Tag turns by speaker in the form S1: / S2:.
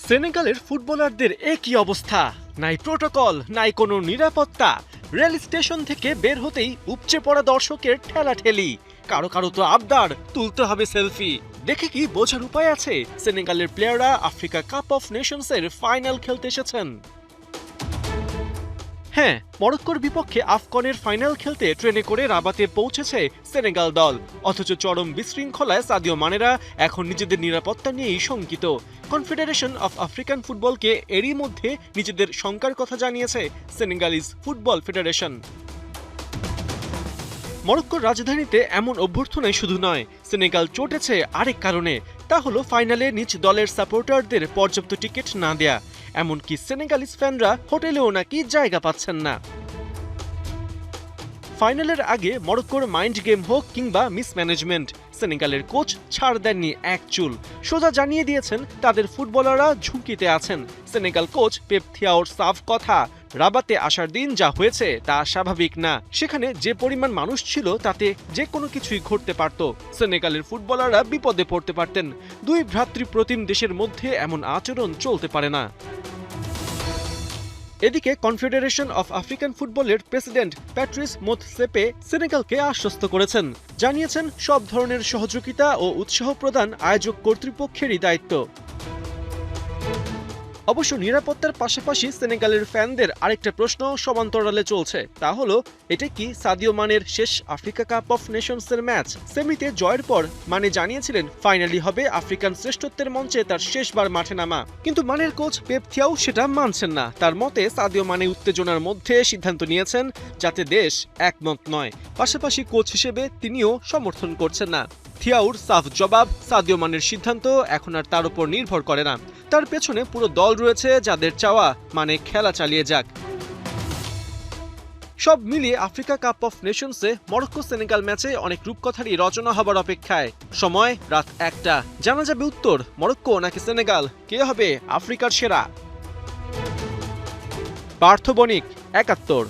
S1: সেনেগালের ফুটবলারদের একই অবস্থা, নাই প্রোটোকল নাই কোনো নিরাপত্তা। রেল স্টেশন থেকে বের হতেই উপচে পড়া দর্শকের ঠেলাঠেলি, কারো কারো তো আবদার তুলতে হবে সেলফি। দেখে কি বোঝার উপায় আছে সেনেগালের প্লেয়াররা আফ্রিকা কাপ অফ নেশনসের ফাইনাল খেলতে এসেছেন? হ্যাঁ, মরক্কোর বিপক্ষে আফকনের ফাইনাল খেলতে ট্রেনে করে রাবাতে পৌঁছেছে সেনেগাল দল। অথচ চরম বিশৃঙ্খলায় সাদিও মানেরা এখন নিজেদের নিরাপত্তা নিয়েই শঙ্কিত। কনফেডারেশন অফ আফ্রিকান ফুটবলকে এরই মধ্যে নিজেদের শঙ্কার কথা জানিয়েছে সেনেগালিজ ফুটবল ফেডারেশন। মরক্কোর রাজধানীতে এমন অভ্যর্থনায় শুধু নয়, সেনেগাল চটেছে আরেক কারণে। তা হলো ফাইনালে নিজ দলের সাপোর্টারদের পর্যাপ্ত টিকিট না দেয়া। এমনকি সেনেগালিজ ফ্যানরা হোটেলেও নাকি জায়গা পাচ্ছেন না। ফাইনালের আগে মরক্কোর মাইন্ড গেম হোক কিংবা মিসম্যানেজমেন্ট, সেনেগালের কোচ ছাড় দেননি এক চুল। সোজা জানিয়ে দিয়েছেন তাদের ফুটবলাররা ঝুঁকিতে আছেন। সেনেগাল কোচ পেপ থিয়াওর সাফ কথা, রাবাতে আসার দিন যা হয়েছে তা স্বাভাবিক না। সেখানে যে পরিমাণ মানুষ ছিল তাতে যে কোনো কিছুই ঘটতে পারত। সেনেগালের ফুটবলাররা বিপদে পড়তে পারতেন। দুই ভ্রাতৃপ্রতিম দেশের মধ্যে এমন আচরণ চলতে পারে না। এদিকে কনফেডারেশন অফ আফ্রিকান ফুটবলের প্রেসিডেন্ট প্যাট্রিস মোতসেপে সেনেগালকে আশ্বস্ত করেছেন, জানিয়েছেন সব ধরনের সহযোগিতা ও উৎসাহ প্রদান আয়োজক কর্তৃপক্ষেরই দায়িত্ব। অবশ্য নিরাপত্তার পাশাপাশি সেনেগালের ফ্যানদের আরেকটা প্রশ্ন সমান্তরালে চলছে, তা হলো এটা কি সাদিও মানের শেষ আফ্রিকা কাপ অফ নেশনসের ম্যাচ? সেমিতে জয়ের পর মানে জানিয়েছিলেন ফাইনালি হবে আফ্রিকান শ্রেষ্ঠত্বের মঞ্চে তার শেষবার মাঠে নামা। কিন্তু মানের কোচ পেপ থিয়াও সেটা মানছেন না। তার মতে সাদিও মানে উত্তেজনার মধ্যে সিদ্ধান্ত নিয়েছেন যাতে দেশ একমত নয়। পাশাপাশি কোচ হিসেবে তিনিও সমর্থন করছেন না। থিয়াউর সাফ জবাব, সাদিও মানের সিদ্ধান্ত এখন আর তার উপর নির্ভর করে না। তার পেছনে পুরো দল রয়েছে যাদের চাওয়া মানে খেলা চালিয়ে যাক। সব মিলিয়ে আফ্রিকা কাপ অফ নেশনসে মরক্কো সেনেগাল ম্যাচে অনেক রূপকথারই রচনা হবার অপেক্ষায়। সময় রাত ১টা, জানা যাবে উত্তর মরক্কো নাকি সেনেগাল, কে হবে আফ্রিকার সেরা। পার্থ বণিক, ৭১।